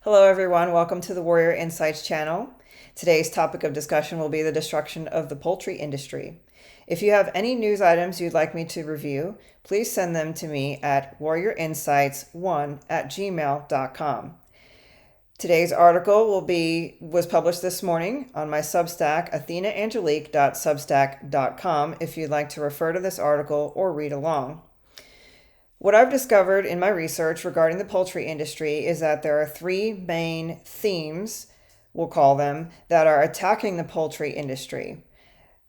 Hello, everyone. Welcome to the Warrior Insights channel. Today's topic of discussion will be the destruction of the poultry industry. If you have any news items you'd like me to review, please send them to me at warriorinsights1@gmail.com. Today's article was published this morning on my Substack, athenaangelique.substack.com, if you'd like to refer to this article or read along. What I've discovered in my research regarding the poultry industry is that there are three main themes, we'll call them, that are attacking the poultry industry.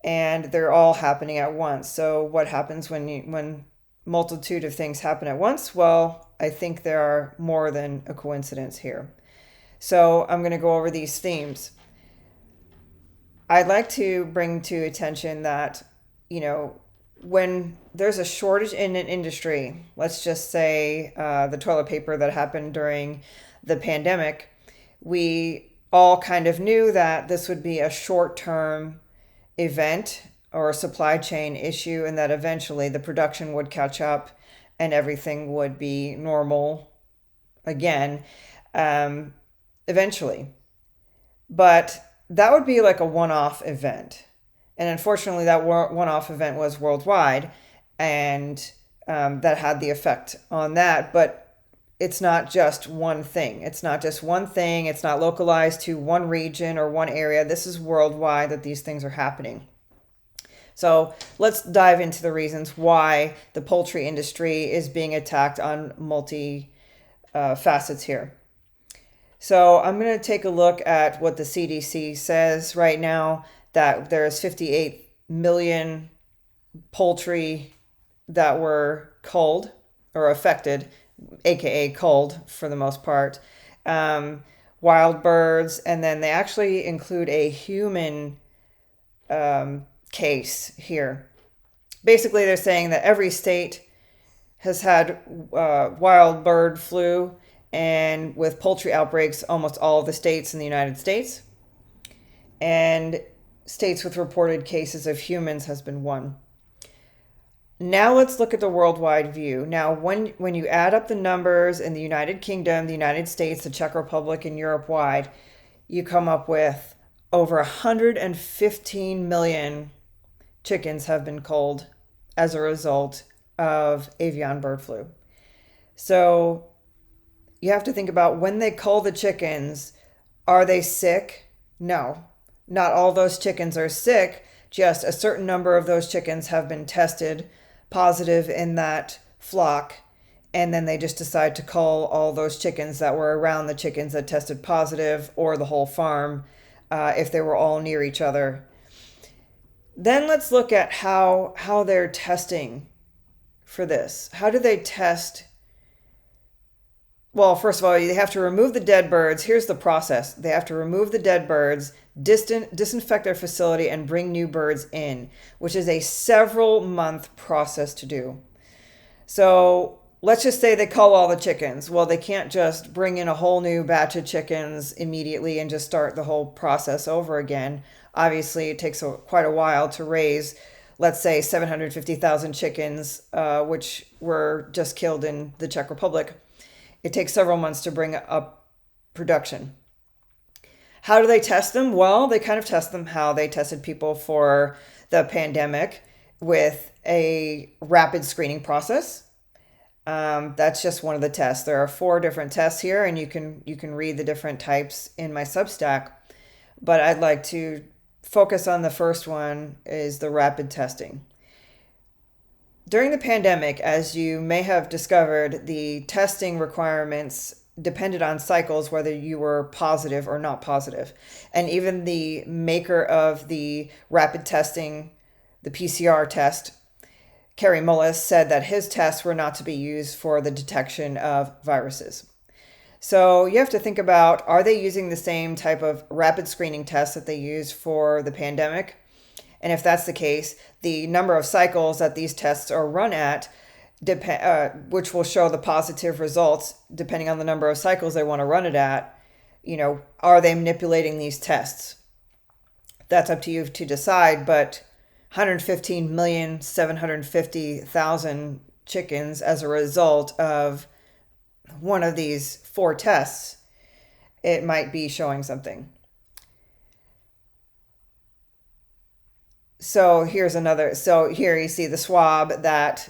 And they're all happening at once. So what happens when multitude of things happen at once? Well, I think there are more than a coincidence here. So I'm going to go over these themes. I'd like to bring to attention that, when there's a shortage in an industry, let's just say the toilet paper that happened during the pandemic, we all kind of knew that this would be a short-term event or a supply chain issue, and that eventually the production would catch up and everything would be normal again, eventually. But that would be like a one-off event. And unfortunately, that one-off event was worldwide, and that had the effect on that. But it's not just one thing. It's not just one thing. It's not localized to one region or one area. This is worldwide that these things are happening. So let's dive into the reasons why the poultry industry is being attacked on multi facets here. So I'm going to take a look at what the CDC says right now, that there's 58 million poultry that were culled or affected, aka culled for the most part, wild birds, and then they actually include a human case here. Basically, they're saying that every state has had wild bird flu, and with poultry outbreaks, almost all of the states in the United States. And states with reported cases of humans has been one. Now let's look at the worldwide view. Now, when you add up the numbers in the United Kingdom, the United States, the Czech Republic, and Europe wide, you come up with over 115 million chickens have been culled as a result of avian bird flu. So you have to think about, when they cull the chickens, are they sick? No. Not all those chickens are sick, just a certain number of those chickens have been tested positive in that flock, and then they just decide to cull all those chickens that were around the chickens that tested positive, or the whole farm, if they were all near each other. Then let's look at how they're testing for this. How do they test? Well, first of all, they have to remove the dead birds. Here's the process. They have to remove the dead birds, disinfect their facility, and bring new birds in, which is a several-month process to do. So let's just say they cull all the chickens. Well, they can't just bring in a whole new batch of chickens immediately and just start the whole process over again. Obviously, it takes quite a while to raise, let's say, 750,000 chickens, which were just killed in the Czech Republic. It takes several months to bring up production. How do they test them? Well, they kind of test them how they tested people for the pandemic, with a rapid screening process. That's just one of the tests. There are 4 different tests here, and you can read the different types in my Substack. But I'd like to focus on the first one, is the rapid testing. During the pandemic, as you may have discovered, the testing requirements depended on cycles, whether you were positive or not positive. And even the maker of the rapid testing, the PCR test, Kerry Mullis, said that his tests were not to be used for the detection of viruses. So you have to think about, are they using the same type of rapid screening tests that they used for the pandemic? And if that's the case, the number of cycles that these tests are run at, which will show the positive results depending on the number of cycles they want to run it at, are they manipulating these tests? That's up to you to decide, but 115,750,000 chickens as a result of one of these 4 tests it might be showing something. So here's another. So here you see the swab that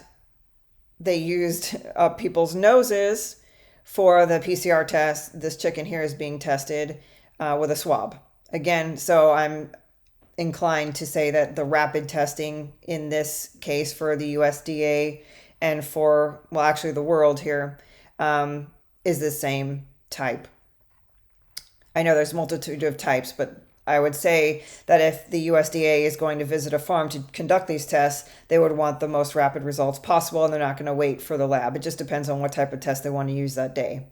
they used up people's noses for the PCR test. This chicken here is being tested with a swab. Again, so I'm inclined to say that the rapid testing in this case for the USDA and for, well, actually the world here, is the same type. I know there's a multitude of types, but I would say that if the USDA is going to visit a farm to conduct these tests, they would want the most rapid results possible, and they're not going to wait for the lab. It just depends on what type of test they want to use that day.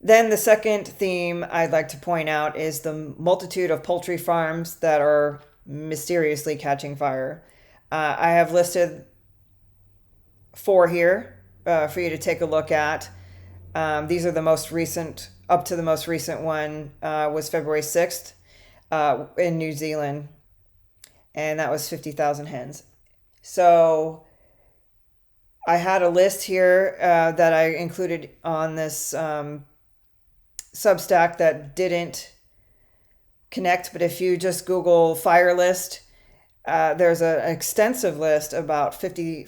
Then the second theme I'd like to point out is the multitude of poultry farms that are mysteriously catching fire. I have listed 4 here for you to take a look at. These are the most recent, up to the most recent one was February 6th in New Zealand, and that was 50,000 hens. So I had a list here that I included on this Substack that didn't connect, but if you just Google fire list, there's an extensive list about 50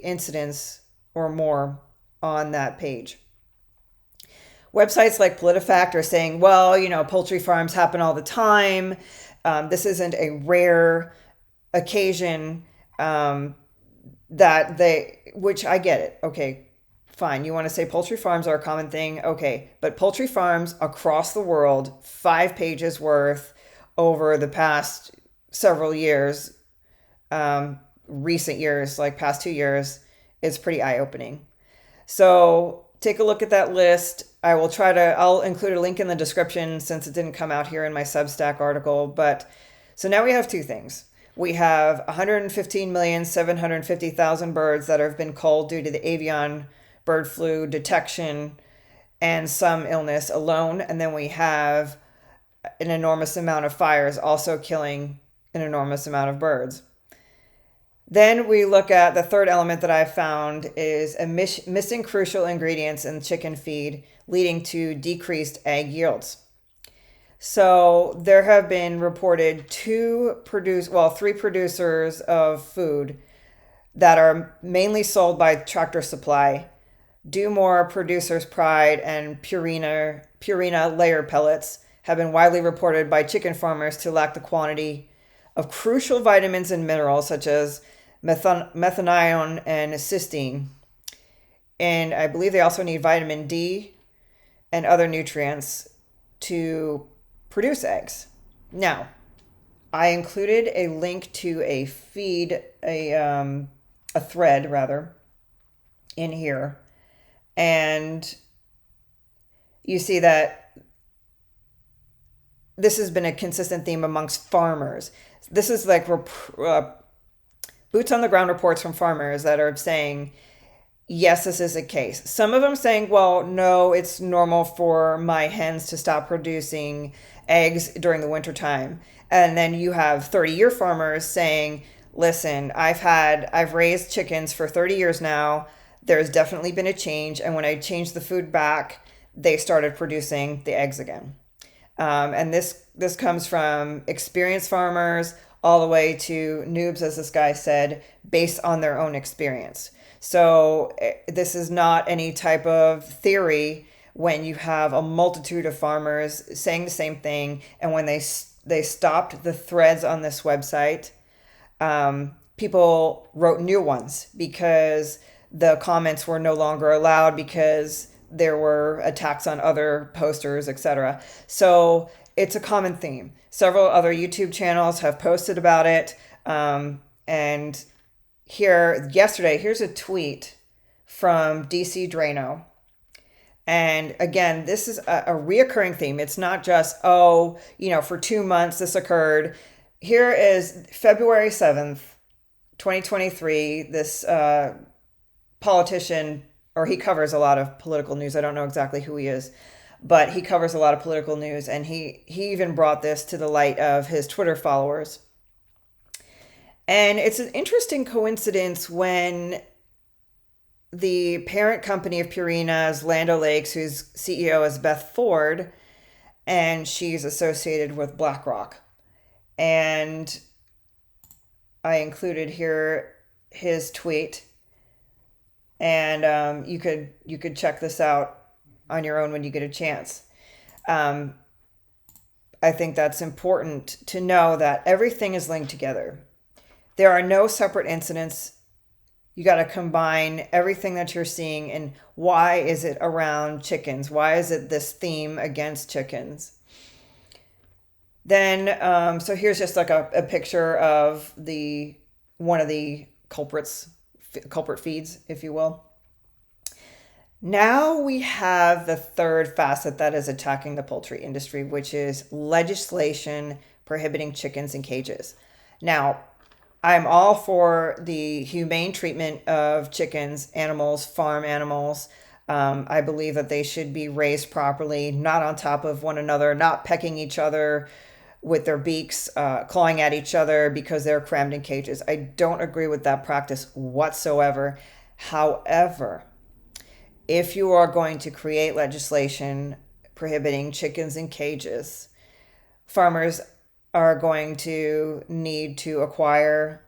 incidents or more on that page. Websites like PolitiFact are saying, well, poultry farms happen all the time. This isn't a rare occasion which I get it. Okay, fine. You want to say poultry farms are a common thing? Okay, but poultry farms across the world, 5 pages worth over the past several years, recent years, like past 2 years, is pretty eye-opening. So take a look at that list. I'll include a link in the description since it didn't come out here in my Substack article. But so now we have 2 things. We have 115,750,000 birds that have been culled due to the avian bird flu detection and some illness alone. And then we have an enormous amount of fires also killing an enormous amount of birds. Then we look at the third element that I found is missing crucial ingredients in chicken feed, leading to decreased egg yields. So there have been reported 3 producers of food that are mainly sold by Tractor Supply. Do More, Producer's Pride, and Purina layer pellets have been widely reported by chicken farmers to lack the quantity of crucial vitamins and minerals such as methionine and cysteine. And I believe they also need vitamin D and other nutrients to produce eggs. Now, I included a link to a thread rather, in here. And you see that this has been a consistent theme amongst farmers. This is like boots on the ground reports from farmers that are saying, yes, this is a case. Some of them saying, well, no, it's normal for my hens to stop producing eggs during the wintertime. And then you have 30-year farmers saying, listen, I've raised chickens for 30 years now. There's definitely been a change. And when I changed the food back, they started producing the eggs again. And this comes from experienced farmers all the way to noobs, as this guy said, based on their own experience. So this is not any type of theory when you have a multitude of farmers saying the same thing. And when they stopped the threads on this website, people wrote new ones because the comments were no longer allowed because there were attacks on other posters, etc. So it's a common theme. Several other YouTube channels have posted about it. And here's a tweet from DC Drano. And again, this is a reoccurring theme. It's not just, for 2 months this occurred. Here is February 7th, 2023. This politician, or he covers a lot of political news. I don't know exactly who he is, but he covers a lot of political news. And he even brought this to the light of his Twitter followers. And it's an interesting coincidence when the parent company of Purina is Land O'Lakes, whose CEO is Beth Ford, and she's associated with BlackRock. And I included here his tweet, and you could check this out on your own when you get a chance. Um, I think that's important to know that everything is linked together. There are no separate incidents. You got to combine everything that you're seeing and why is it around chickens? Why is it this theme against chickens? Then, so here's just like a picture of the one of the culprit feeds, if you will. Now we have the third facet that is attacking the poultry industry, which is legislation prohibiting chickens in cages. Now, I'm all for the humane treatment of chickens, animals, farm animals. I believe that they should be raised properly, not on top of one another, not pecking each other with their beaks, clawing at each other because they're crammed in cages. I don't agree with that practice whatsoever. However, if you are going to create legislation prohibiting chickens in cages, farmers are going to need to acquire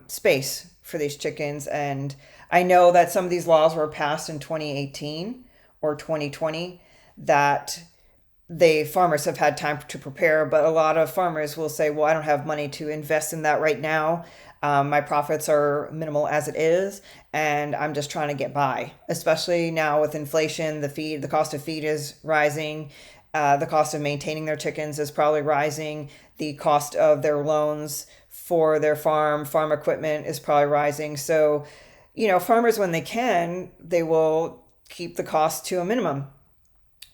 space for these chickens. And I know that some of these laws were passed in 2018 or 2020 that the farmers have had time to prepare, but a lot of farmers will say, well, I don't have money to invest in that right now. My profits are minimal as it is, and I'm just trying to get by. Especially now with inflation, the cost of feed is rising. The cost of maintaining their chickens is probably rising. The cost of their loans for their farm equipment is probably rising. So, farmers, when they can, they will keep the cost to a minimum.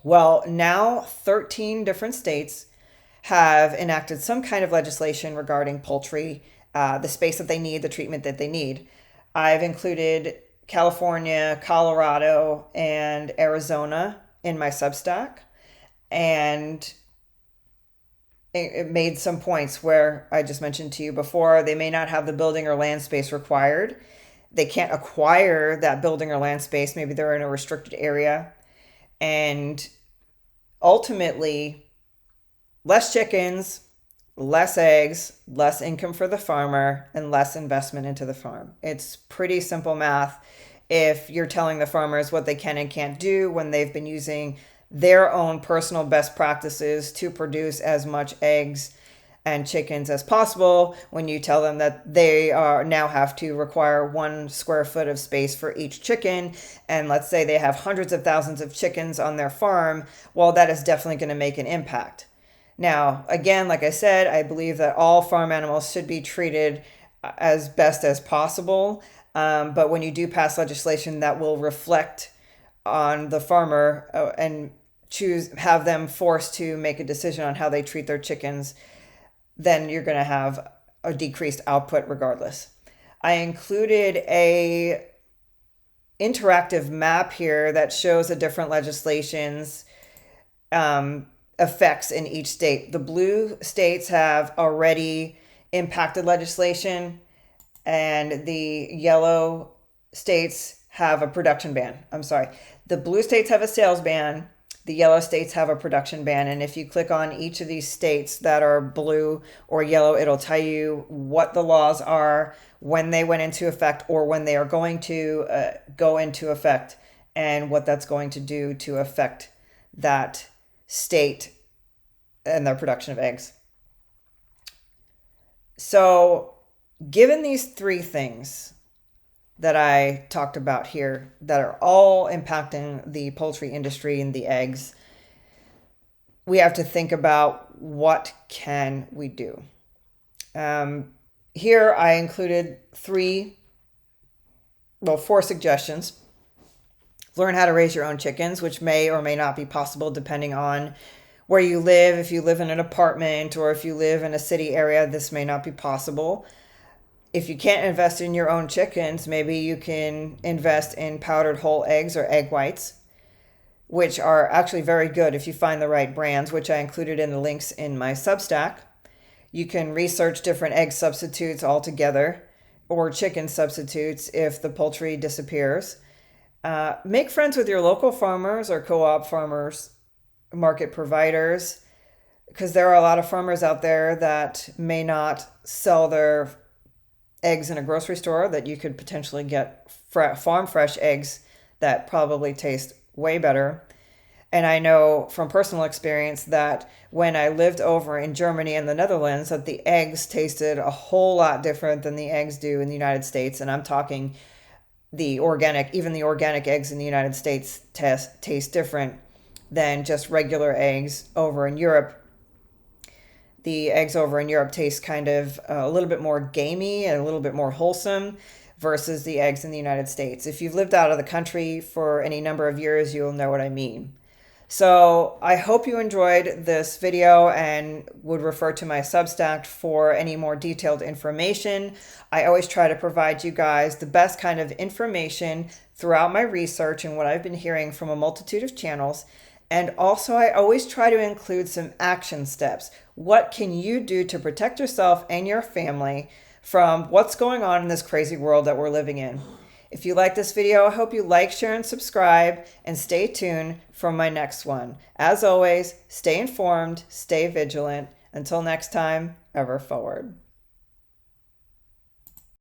Well, now 13 different states have enacted some kind of legislation regarding poultry, the space that they need, the treatment that they need. I've included California, Colorado, and Arizona in my Substack. And it made some points where I just mentioned to you before, they may not have the building or land space required. They can't acquire that building or land space. Maybe they're in a restricted area. And ultimately, less chickens, less eggs, less income for the farmer, and less investment into the farm. It's pretty simple math if you're telling the farmers what they can and can't do when they've been using their own personal best practices to produce as much eggs and chickens as possible, when you tell them that they now have to require 1 square foot of space for each chicken, and let's say they have hundreds of thousands of chickens on their farm, well, that is definitely going to make an impact. Now, again, like I said, I believe that all farm animals should be treated as best as possible, but when you do pass legislation that will reflect on the farmer and have them forced to make a decision on how they treat their chickens, then you're going to have a decreased output regardless. I included a interactive map here that shows the different legislations effects in each state. The blue states have already impacted legislation, and the yellow states have a production ban. I'm sorry. The blue states have a sales ban. The yellow states have a production ban. And if you click on each of these states that are blue or yellow, it'll tell you what the laws are, when they went into effect, or when they are going to go into effect, and what that's going to do to affect that state and their production of eggs. So, given these 3 things that I talked about here that are all impacting the poultry industry and the eggs, we have to think about what can we do. Here I included 4 suggestions. Learn how to raise your own chickens, which may or may not be possible depending on where you live. If you live in an apartment or if you live in a city area, this may not be possible. If you can't invest in your own chickens, maybe you can invest in powdered whole eggs or egg whites, which are actually very good if you find the right brands, which I included in the links in my Substack. You can research different egg substitutes altogether, or chicken substitutes if the poultry disappears. Make friends with your local farmers or co-op farmers, market providers, because there are a lot of farmers out there that may not sell their eggs in a grocery store, that you could potentially get farm fresh eggs that probably taste way better. And I know from personal experience that when I lived over in Germany and the Netherlands, that the eggs tasted a whole lot different than the eggs do in the United States. And I'm talking even the organic eggs in the United States taste different than just regular eggs over in Europe. The eggs over in Europe taste kind of a little bit more gamey and a little bit more wholesome versus the eggs in the United States. If you've lived out of the country for any number of years, you'll know what I mean. So I hope you enjoyed this video and would refer to my Substack for any more detailed information. I always try to provide you guys the best kind of information throughout my research and what I've been hearing from a multitude of channels. And also, I always try to include some action steps. What can you do to protect yourself and your family from what's going on in this crazy world that we're living in? If you like this video, I hope you like, share, and subscribe, and stay tuned for my next one. As always, stay informed, stay vigilant. Until next time, ever forward.